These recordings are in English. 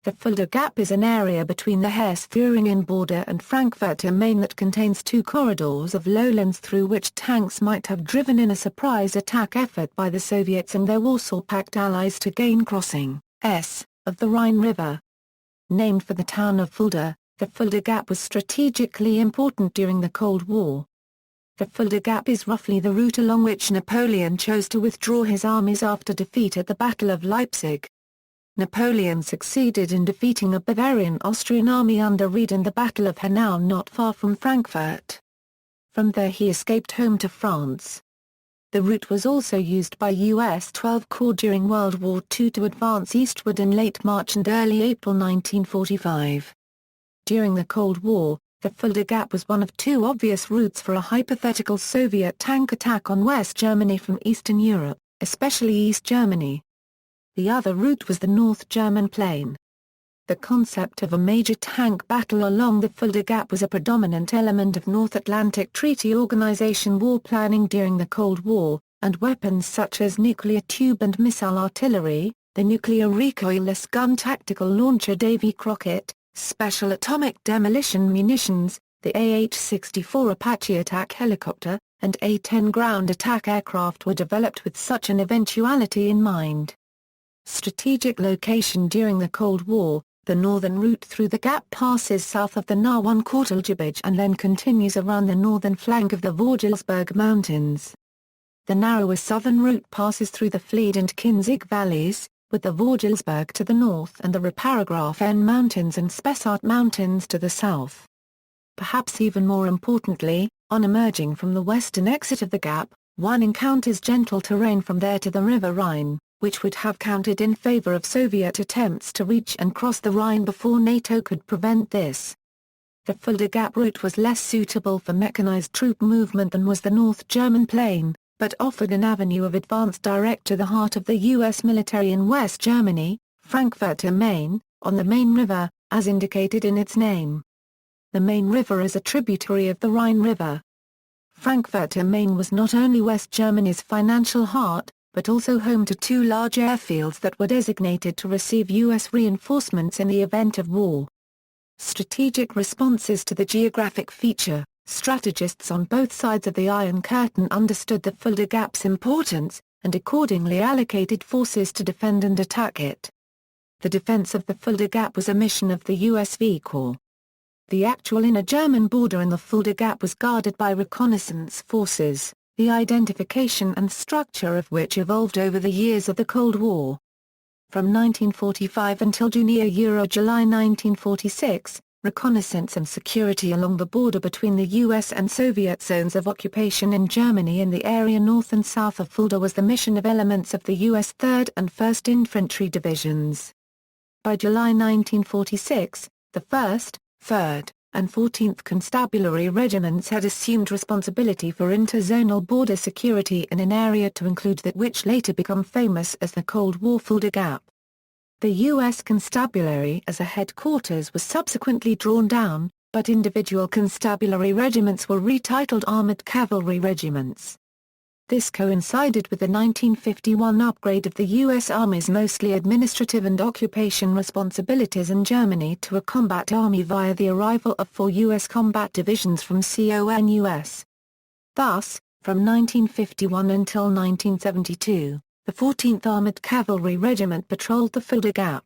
The Fulda Gap is an area between the Hesse-Thuringian border and Frankfurt am Main that contains two corridors of lowlands through which tanks might have driven in a surprise attack effort by the Soviets and their Warsaw Pact allies to gain crossing of the Rhine River. Named for the town of Fulda, the Fulda Gap was strategically important during the Cold War. The Fulda Gap is roughly the route along which Napoleon chose to withdraw his armies after defeat at the Battle of Leipzig. Napoleon succeeded in defeating a Bavarian-Austrian army under Wrede in the Battle of Hanau not far from Frankfurt. From there he escaped home to France. The route was also used by US XII Corps during World War II to advance eastward in late March and early April 1945. During the Cold War, the Fulda Gap was one of two obvious routes for a hypothetical Soviet tank attack on West Germany from Eastern Europe, especially East Germany. The other route was the North German Plain. The concept of a major tank battle along the Fulda Gap was a predominant element of North Atlantic Treaty Organization war planning during the Cold War, and weapons such as nuclear tube and missile artillery, the nuclear recoilless gun tactical launcher Davy Crockett, special atomic demolition munitions, the AH-64 Apache attack helicopter, and A-10 ground attack aircraft were developed with such an eventuality in mind. Strategic location during the Cold War, the northern route through the Gap passes south of the Untitled and then continues around the northern flank of the Vogelsberg Mountains. The narrower southern route passes through the Fleet and Kinzig valleys, with the Vogelsberg to the north and the Raparagrafen Mountains and Spessart Mountains to the south. Perhaps even more importantly, on emerging from the western exit of the Gap, one encounters gentle terrain from there to the River Rhine, which would have counted in favor of Soviet attempts to reach and cross the Rhine before NATO could prevent this. The Fulda Gap route was less suitable for mechanized troop movement than was the North German Plain, but offered an avenue of advance direct to the heart of the U.S. military in West Germany, Frankfurt am Main, on the Main River, as indicated in its name. The Main River is a tributary of the Rhine River. Frankfurt am Main was not only West Germany's financial heart, but also home to two large airfields that were designated to receive U.S. reinforcements in the event of war. Strategic responses to the geographic feature, strategists on both sides of the Iron Curtain understood the Fulda Gap's importance, and accordingly allocated forces to defend and attack it. The defense of the Fulda Gap was a mission of the XII Corps. The actual inner German border in the Fulda Gap was guarded by reconnaissance forces, the identification and structure of which evolved over the years of the Cold War. From 1945 until July 1946, reconnaissance and security along the border between the US and Soviet zones of occupation in Germany in the area north and south of Fulda was the mission of elements of the US 3rd and 1st Infantry Divisions. By July 1946, the 1st, 3rd, and 14th Constabulary Regiments had assumed responsibility for interzonal border security in an area to include that which later became famous as the Cold War Fulda Gap. The U.S. Constabulary as a headquarters was subsequently drawn down, but individual constabulary regiments were retitled Armored Cavalry Regiments. This coincided with the 1951 upgrade of the U.S. Army's mostly administrative and occupation responsibilities in Germany to a combat army via the arrival of 4 U.S. combat divisions from CONUS. Thus, from 1951 until 1972, the 14th Armored Cavalry Regiment patrolled the Fulda Gap.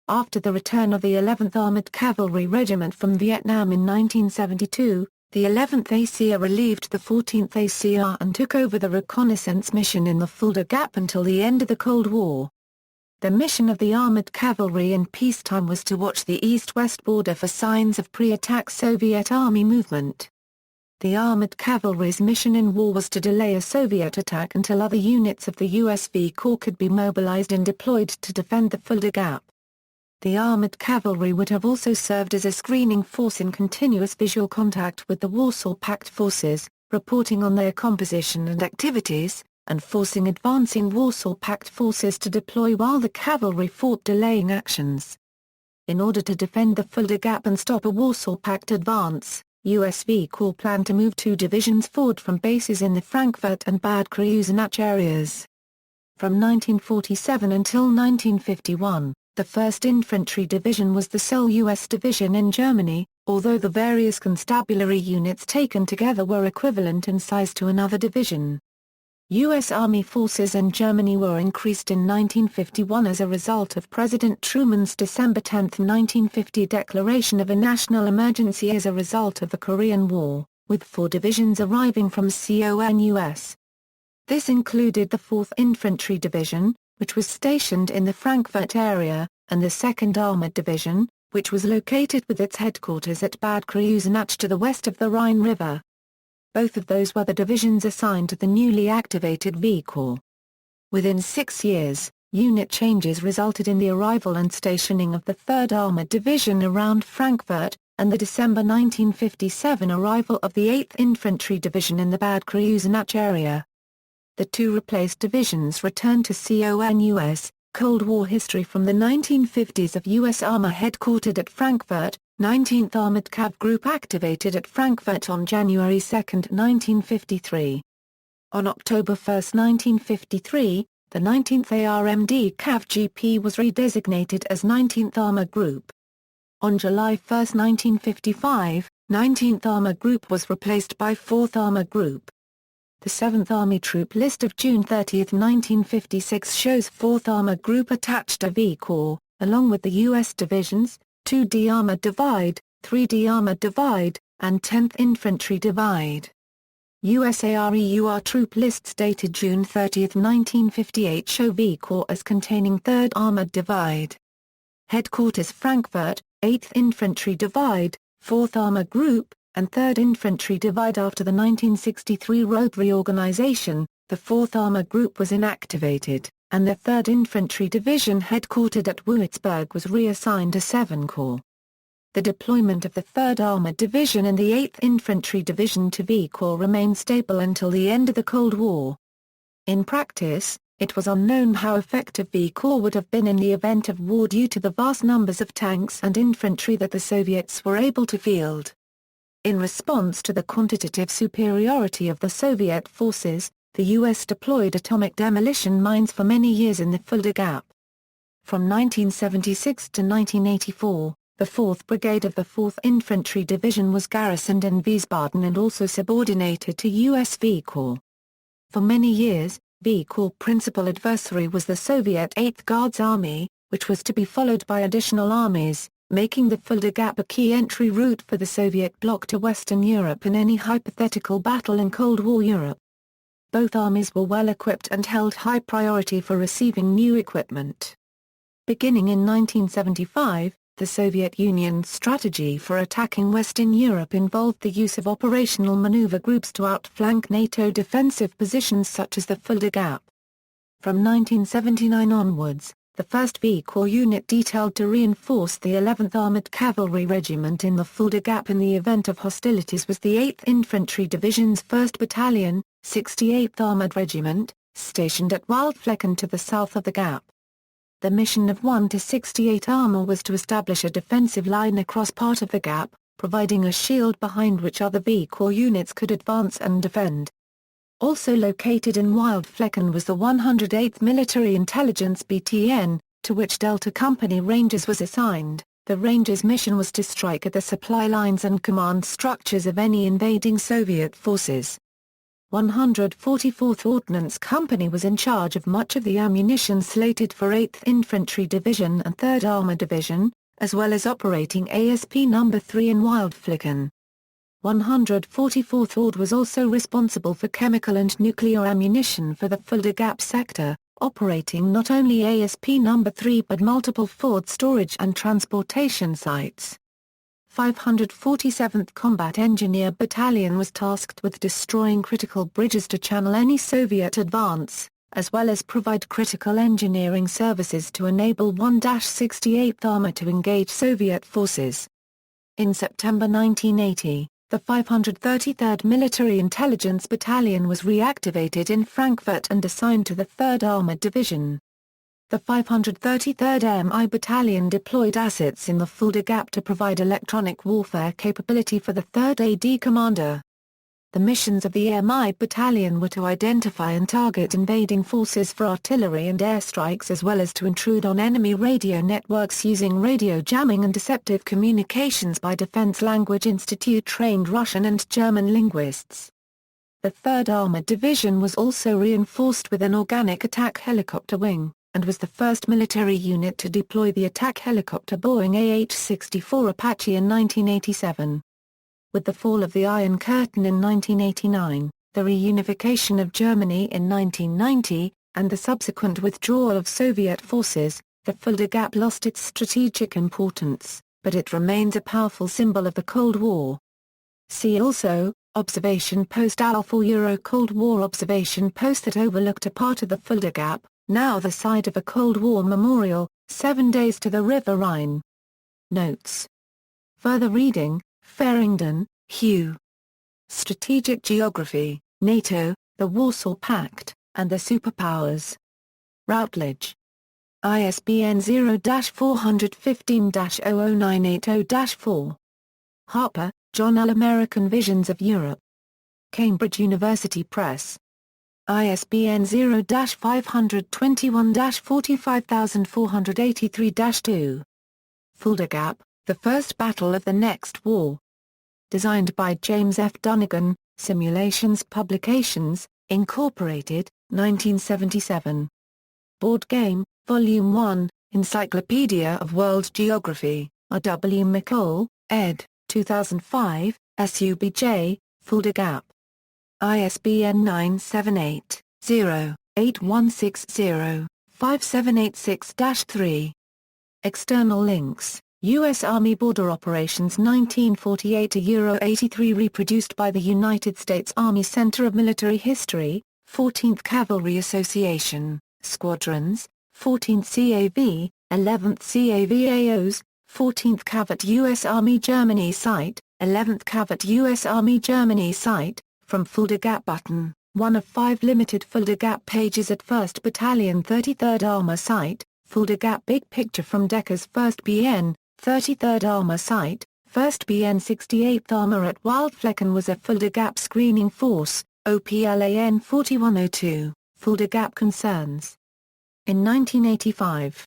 After the return of the 11th Armored Cavalry Regiment from Vietnam in 1972, the 11th ACR relieved the 14th ACR and took over the reconnaissance mission in the Fulda Gap until the end of the Cold War. The mission of the armored cavalry in peacetime was to watch the east-west border for signs of pre-attack Soviet army movement. The armored cavalry's mission in war was to delay a Soviet attack until other units of the XII Corps could be mobilized and deployed to defend the Fulda Gap. The armored cavalry would have also served as a screening force in continuous visual contact with the Warsaw Pact forces, reporting on their composition and activities, and forcing advancing Warsaw Pact forces to deploy while the cavalry fought delaying actions. In order to defend the Fulda Gap and stop a Warsaw Pact advance, XII Corps planned to move 2 divisions forward from bases in the Frankfurt and Bad Kreuznach areas. From 1947 until 1951, The 1st Infantry Division was the sole U.S. division in Germany, although the various constabulary units taken together were equivalent in size to another division. U.S. Army forces in Germany were increased in 1951 as a result of President Truman's December 10, 1950 declaration of a national emergency as a result of the Korean War, with 4 divisions arriving from CONUS. This included the 4th Infantry Division, which was stationed in the Frankfurt area, and the 2nd Armored Division, which was located with its headquarters at Bad Kreuznach to the west of the Rhine River. Both of those were the divisions assigned to the newly activated V Corps. Within 6 years, unit changes resulted in the arrival and stationing of the 3rd Armored Division around Frankfurt, and the December 1957 arrival of the 8th Infantry Division in the Bad Kreuznach area. The 2 replaced divisions returned to CONUS. Cold War history from the 1950s of U.S. armor headquartered at Frankfurt. 19th Armored Cav Group activated at Frankfurt on January 2, 1953. On October 1, 1953, the 19th ARMD Cav GP was redesignated as 19th Armor Group. On July 1, 1955, 19th Armor Group was replaced by 4th Armor Group. The 7th Army Troop List of June 30, 1956 shows 4th Armor Group attached to V Corps, along with the U.S. divisions, 2D Armored Divide, 3D Armored Divide, and 10th Infantry Divide. USAREUR troop lists dated June 30, 1958 show V Corps as containing 3rd Armored Divide. Headquarters Frankfurt, 8th Infantry Divide, 4th Armored Group, and 3rd Infantry Divide. After the 1963 road reorganization, the 4th Armored Group was inactivated, and the 3rd Infantry Division headquartered at Würzburg was reassigned to 7 Corps. The deployment of the 3rd Armored Division and the 8th Infantry Division to V Corps remained stable until the end of the Cold War. In practice, it was unknown how effective V Corps would have been in the event of war due to the vast numbers of tanks and infantry that the Soviets were able to field. In response to the quantitative superiority of the Soviet forces, the U.S. deployed atomic demolition mines for many years in the Fulda Gap. From 1976 to 1984, the 4th Brigade of the 4th Infantry Division was garrisoned in Wiesbaden and also subordinated to U.S. V Corps. For many years, V Corps' principal adversary was the Soviet 8th Guards Army, which was to be followed by additional armies, making the Fulda Gap a key entry route for the Soviet bloc to Western Europe in any hypothetical battle in Cold War Europe. Both armies were well equipped and held high priority for receiving new equipment. Beginning in 1975, the Soviet Union's strategy for attacking Western Europe involved the use of operational maneuver groups to outflank NATO defensive positions such as the Fulda Gap. From 1979 onwards, the 1st V Corps unit detailed to reinforce the 11th Armored Cavalry Regiment in the Fulda Gap in the event of hostilities was the 8th Infantry Division's 1st Battalion, 68th Armored Regiment, stationed at Waldflecken to the south of the Gap. The mission of 1 to 68 Armour was to establish a defensive line across part of the Gap, providing a shield behind which other V Corps units could advance and defend. Also located in Waldflecken was the 108th Military Intelligence BTN, to which Delta Company Rangers was assigned. The Rangers' mission was to strike at the supply lines and command structures of any invading Soviet forces. 144th Ordnance Company was in charge of much of the ammunition slated for 8th Infantry Division and 3rd Armored Division, as well as operating ASP No. 3 in Waldflecken. 144th Ord was also responsible for chemical and nuclear ammunition for the Fulda Gap sector, operating not only ASP No. 3 but multiple forward storage and transportation sites. 547th Combat Engineer Battalion was tasked with destroying critical bridges to channel any Soviet advance, as well as provide critical engineering services to enable 1-68th Armour to engage Soviet forces. In September 1980, the 533rd Military Intelligence Battalion was reactivated in Frankfurt and assigned to the 3rd Armored Division. The 533rd MI Battalion deployed assets in the Fulda Gap to provide electronic warfare capability for the 3rd AD Commander. The missions of the MI Battalion were to identify and target invading forces for artillery and airstrikes, as well as to intrude on enemy radio networks using radio jamming and deceptive communications by Defense Language Institute-trained Russian and German linguists. The 3rd Armored Division was also reinforced with an organic attack helicopter wing, and was the first military unit to deploy the attack helicopter Boeing AH-64 Apache in 1987. With the fall of the Iron Curtain in 1989, the reunification of Germany in 1990, and the subsequent withdrawal of Soviet forces, the Fulda Gap lost its strategic importance, but it remains a powerful symbol of the Cold War. See also, Observation Post Alpha Cold War observation post that overlooked a part of the Fulda Gap, now the site of a Cold War memorial, 7 days to the River Rhine. Notes. Further reading, Farrington, Hugh. Strategic Geography, NATO, the Warsaw Pact, and the Superpowers. Routledge. ISBN 0-415-00980-4. Harper, John L. American Visions of Europe. Cambridge University Press. ISBN 0-521-45483-2. Fulda Gap, The First Battle of the Next War. Designed by James F. Dunnigan, Simulations Publications, Incorporated, 1977. Board Game, Volume 1, Encyclopedia of World Geography, R. W. McCall, ed., 2005, SUBJ, Fulda Gap. ISBN 978-0-8160-5786-3. External links. U.S. Army Border Operations 1948-83 reproduced by the United States Army Center of Military History, 14th Cavalry Association, Squadrons, 14th CAV, 11th CAVAOs, 14th Cavat U.S. Army Germany Site, 11th Cavat U.S. Army Germany Site, from Fulda Gap button, one of 5 limited Fulda Gap pages at 1st Battalion 33rd Armor Site, Fulda Gap Big Picture from Decker's 1st BN, 33rd Armor Site, 1st BN 68th Armor at Waldflecken was a Fulda Gap screening force, OPLAN 4102, Fulda Gap Concerns. In 1985,